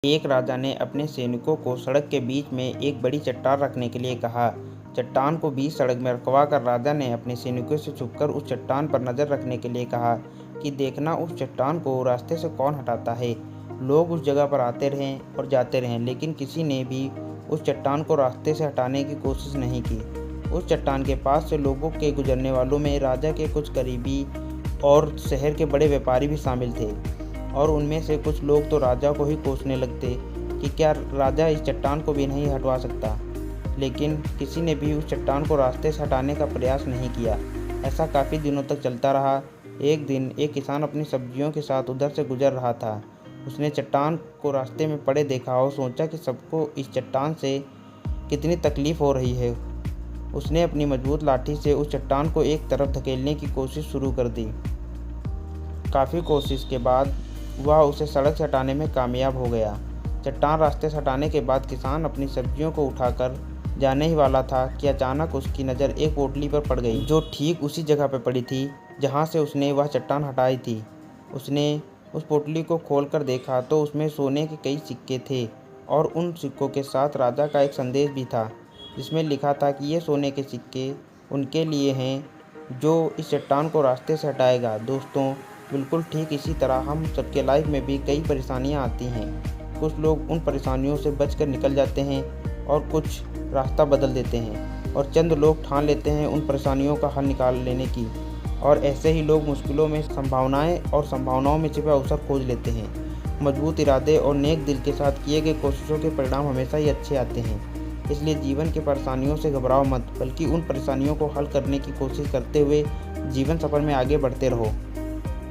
एक राजा ने अपने सैनिकों को सड़क के बीच में एक बड़ी चट्टान रखने के लिए कहा। चट्टान को बीच सड़क में रखवाकर राजा ने अपने सैनिकों से छुपकर उस चट्टान पर नजर रखने के लिए कहा कि देखना उस चट्टान को रास्ते से कौन हटाता है। लोग उस जगह पर आते रहें और जाते रहें, लेकिन किसी ने भी उस चट्टान को रास्ते से हटाने की कोशिश नहीं की। उस चट्टान के पास से लोगों के गुजरने वालों में राजा के कुछ करीबी और शहर के बड़े व्यापारी भी शामिल थे, और उनमें से कुछ लोग तो राजा को ही कोसने लगते कि क्या राजा इस चट्टान को भी नहीं हटवा सकता। लेकिन किसी ने भी उस चट्टान को रास्ते से हटाने का प्रयास नहीं किया। ऐसा काफ़ी दिनों तक चलता रहा। एक दिन एक किसान अपनी सब्जियों के साथ उधर से गुजर रहा था। उसने चट्टान को रास्ते में पड़े देखा और सोचा कि सबको इस चट्टान से कितनी तकलीफ़ हो रही है। उसने अपनी मजबूत लाठी से उस चट्टान को एक तरफ धकेलने की कोशिश शुरू कर दी। काफ़ी कोशिश के बाद वह उसे सड़क से हटाने में कामयाब हो गया। चट्टान रास्ते से हटाने के बाद किसान अपनी सब्जियों को उठाकर जाने ही वाला था कि अचानक उसकी नज़र एक पोटली पर पड़ गई, जो ठीक उसी जगह पर पड़ी थी जहां से उसने वह चट्टान हटाई थी। उसने उस पोटली को खोलकर देखा तो उसमें सोने के कई सिक्के थे, और उन सिक्कों के साथ राजा का एक संदेश भी था, जिसमें लिखा था कि ये सोने के सिक्के उनके लिए हैं जो इस चट्टान को रास्ते से हटाएगा। दोस्तों, बिल्कुल ठीक इसी तरह हम सबके लाइफ में भी कई परेशानियां आती हैं। कुछ लोग उन परेशानियों से बचकर निकल जाते हैं और कुछ रास्ता बदल देते हैं, और चंद लोग ठान लेते हैं उन परेशानियों का हल निकाल लेने की, और ऐसे ही लोग मुश्किलों में संभावनाएं और संभावनाओं में छिपे अवसर खोज लेते हैं। मजबूत इरादे और नेक दिल के साथ किए गए कोशिशों के परिणाम हमेशा ही अच्छे आते हैं। इसलिए जीवन की परेशानियों से घबराओ मत, बल्कि उन परेशानियों को हल करने की कोशिश करते हुए जीवन सफर में आगे बढ़ते रहो।